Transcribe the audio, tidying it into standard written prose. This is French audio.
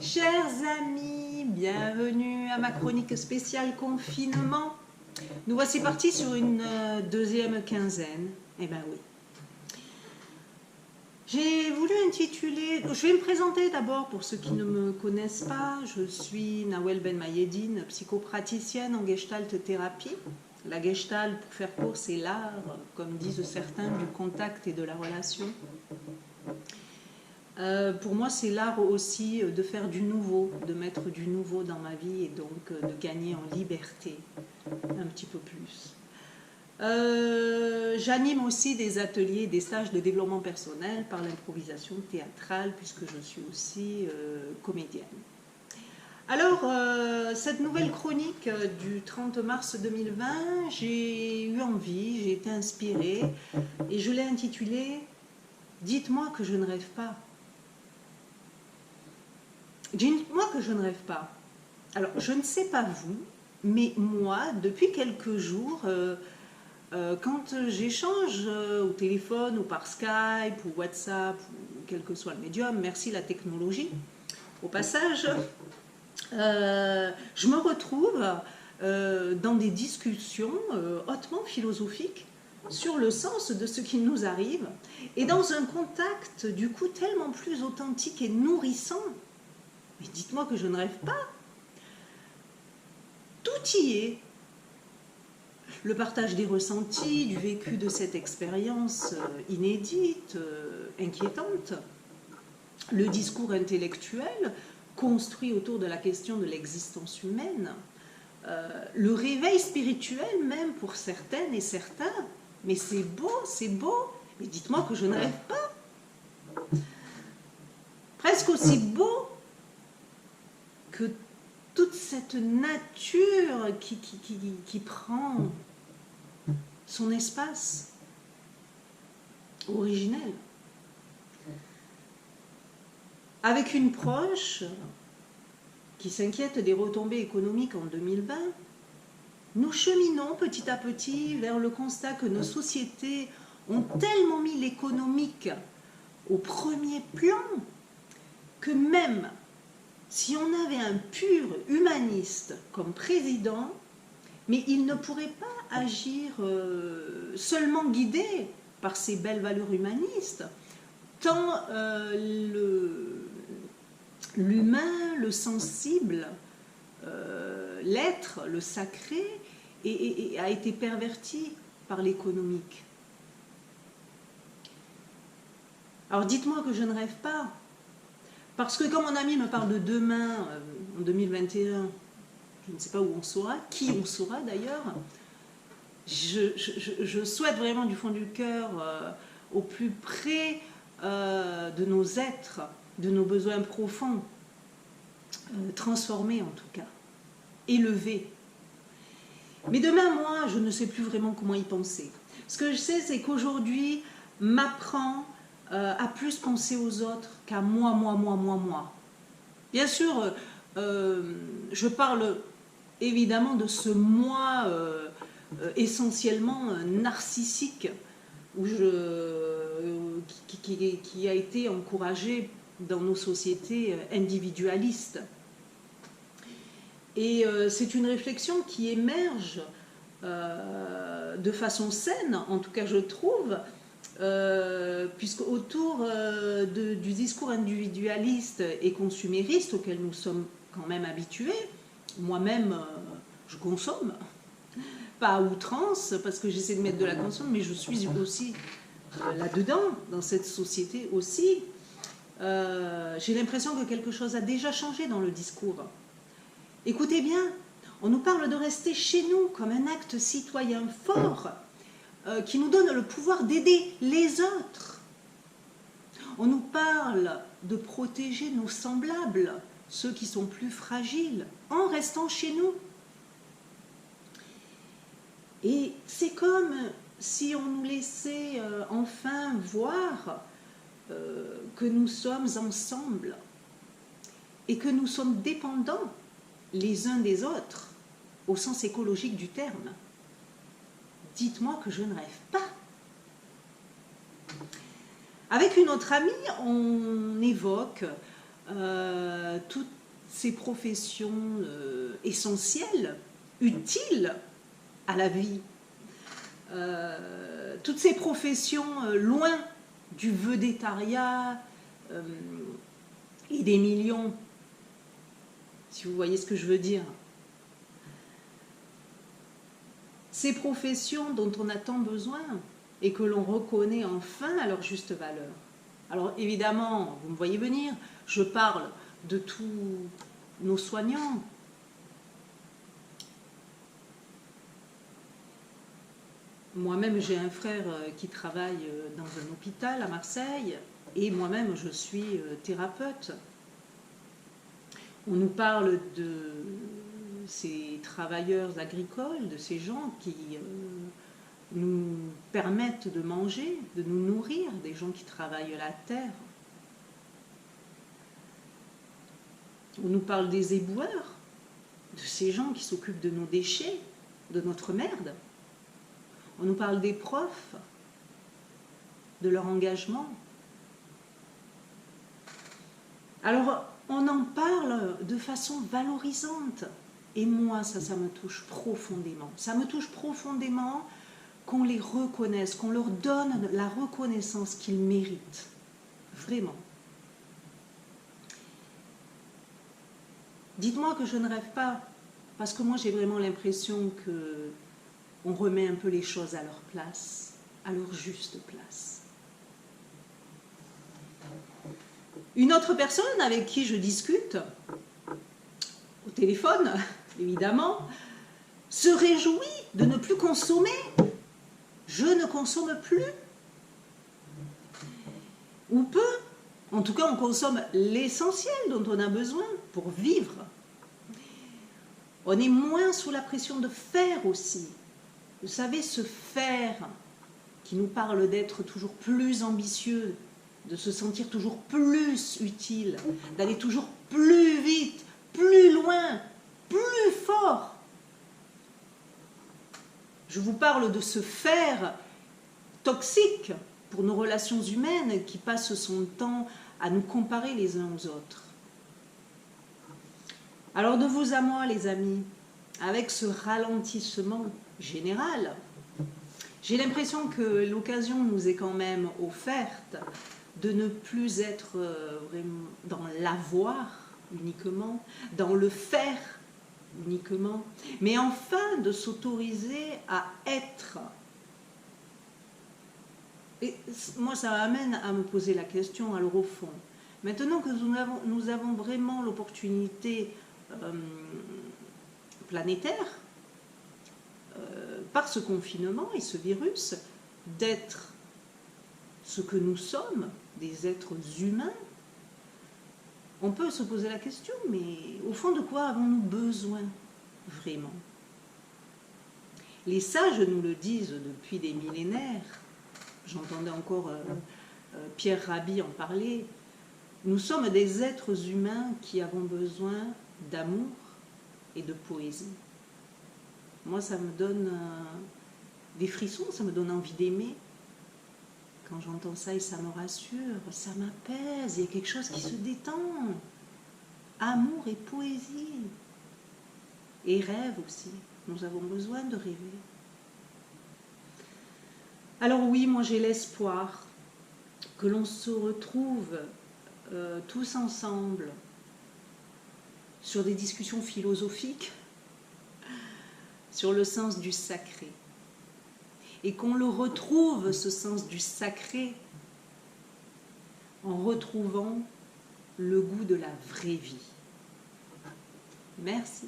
Chers amis, bienvenue à ma chronique spéciale confinement. Nous voici partis sur une deuxième quinzaine. Eh ben oui. J'ai voulu intituler... Je vais me présenter d'abord pour ceux qui ne me connaissent pas. Je suis Nawel Ben Mayedine, psychopraticienne en gestalt thérapie. La gestalt, pour faire court, c'est l'art, comme disent certains, du contact et de la relation. Pour moi, c'est l'art aussi de faire du nouveau, de mettre du nouveau dans ma vie et donc de gagner en liberté un petit peu plus. J'anime aussi des ateliers, des stages de développement personnel par l'improvisation théâtrale puisque je suis aussi comédienne. Alors, cette nouvelle chronique du 30 mars 2020, j'ai eu envie, j'ai été inspirée et je l'ai intitulée « Dites-moi que je ne rêve pas ». Dites-moi que je ne rêve pas. Alors, je ne sais pas vous, mais moi, depuis quelques jours, quand j'échange au téléphone ou par Skype ou WhatsApp, ou quel que soit le médium, merci la technologie, au passage, je me retrouve dans des discussions hautement philosophiques sur le sens de ce qui nous arrive et dans un contact du coup tellement plus authentique et nourrissant. Mais dites-moi que je ne rêve pas. Tout y est. Le partage des ressentis, du vécu de cette expérience inédite, inquiétante. Le discours intellectuel construit autour de la question de l'existence humaine. Le réveil spirituel même pour certaines et certains. Mais c'est beau, c'est beau. Mais dites-moi que je ne rêve pas. Presque aussi beau que toute cette nature qui prend son espace originel. Avec une proche qui s'inquiète des retombées économiques en 2020, nous cheminons petit à petit vers le constat que nos sociétés ont tellement mis l'économique au premier plan que même si on avait un pur humaniste comme président, mais il ne pourrait pas agir seulement guidé par ces belles valeurs humanistes, tant l'humain, le sensible, l'être, le sacré, a été perverti par l'économique. Alors dites-moi que je ne rêve pas. Parce que quand mon ami me parle de demain, en 2021, je ne sais pas où on sera, qui on sera d'ailleurs, je souhaite vraiment du fond du cœur, au plus près de nos êtres, de nos besoins profonds, transformés en tout cas, élevés. Mais demain, moi, je ne sais plus vraiment comment y penser. Ce que je sais, c'est qu'aujourd'hui, m'apprend à plus penser aux autres qu'à moi. Bien sûr, je parle évidemment de ce moi essentiellement narcissique qui a été encouragé dans nos sociétés individualistes. Et c'est une réflexion qui émerge de façon saine, en tout cas je trouve, puisque autour du discours individualiste et consumériste auquel nous sommes quand même habitués, moi-même je consomme, pas à outrance parce que j'essaie de mettre de la conscience, mais je suis aussi là-dedans, dans cette société aussi. J'ai l'impression que quelque chose a déjà changé dans le discours. Écoutez bien, on nous parle de rester chez nous comme un acte citoyen fort, qui nous donne le pouvoir d'aider les autres. On nous parle de protéger nos semblables, ceux qui sont plus fragiles, en restant chez nous. Et c'est comme si on nous laissait enfin voir que nous sommes ensemble et que nous sommes dépendants les uns des autres, au sens écologique du terme. Dites-moi que je ne rêve pas. Avec une autre amie, on évoque toutes ces professions essentielles, utiles à la vie, toutes ces professions loin du vedettariat et des millions, si vous voyez ce que je veux dire. Ces professions dont on a tant besoin et que l'on reconnaît enfin à leur juste valeur. Alors évidemment, vous me voyez venir, je parle de tous nos soignants. Moi-même, j'ai un frère qui travaille dans un hôpital à Marseille et moi-même, je suis thérapeute. On nous parle de ces travailleurs agricoles, de ces gens qui nous permettent de manger, de nous nourrir, des gens qui travaillent la terre. On nous parle des éboueurs, de ces gens qui s'occupent de nos déchets, de notre merde. On nous parle des profs, de leur engagement. Alors, on en parle de façon valorisante. Et moi, ça me touche profondément. Ça me touche profondément qu'on les reconnaisse, qu'on leur donne la reconnaissance qu'ils méritent. Vraiment. Dites-moi que je ne rêve pas, parce que moi j'ai vraiment l'impression qu'on remet un peu les choses à leur place, à leur juste place. Une autre personne avec qui je discute, au téléphone, évidemment, se réjouit de ne plus consommer. Je ne consomme plus. Ou peu. En tout cas, on consomme l'essentiel dont on a besoin pour vivre. On est moins sous la pression de faire aussi. Vous savez, ce faire qui nous parle d'être toujours plus ambitieux, de se sentir toujours plus utile, d'aller toujours plus vite, plus loin, plus fort. Je vous parle de ce faire toxique pour nos relations humaines qui passe son temps à nous comparer les uns aux autres. Alors de vous à moi, les amis, avec ce ralentissement général, j'ai l'impression que l'occasion nous est quand même offerte de ne plus être vraiment dans l'avoir uniquement, dans le faire uniquement, mais enfin de s'autoriser à être. Et moi, ça m'amène à me poser la question, alors au fond, maintenant que nous avons vraiment l'opportunité planétaire, par ce confinement et ce virus, d'être ce que nous sommes, des êtres humains, on peut se poser la question, mais au fond, de quoi avons-nous besoin vraiment? Les sages nous le disent depuis des millénaires. J'entendais encore Pierre Rabhi en parler. Nous sommes des êtres humains qui avons besoin d'amour et de poésie. Moi, ça me donne des frissons, ça me donne envie d'aimer. Quand j'entends ça et ça me rassure, ça m'apaise, il y a quelque chose qui se détend. Amour et poésie. Et rêve aussi. Nous avons besoin de rêver. Alors oui, moi j'ai l'espoir que l'on se retrouve tous ensemble sur des discussions philosophiques, sur le sens du sacré. Et qu'on le retrouve, ce sens du sacré, en retrouvant le goût de la vraie vie. Merci.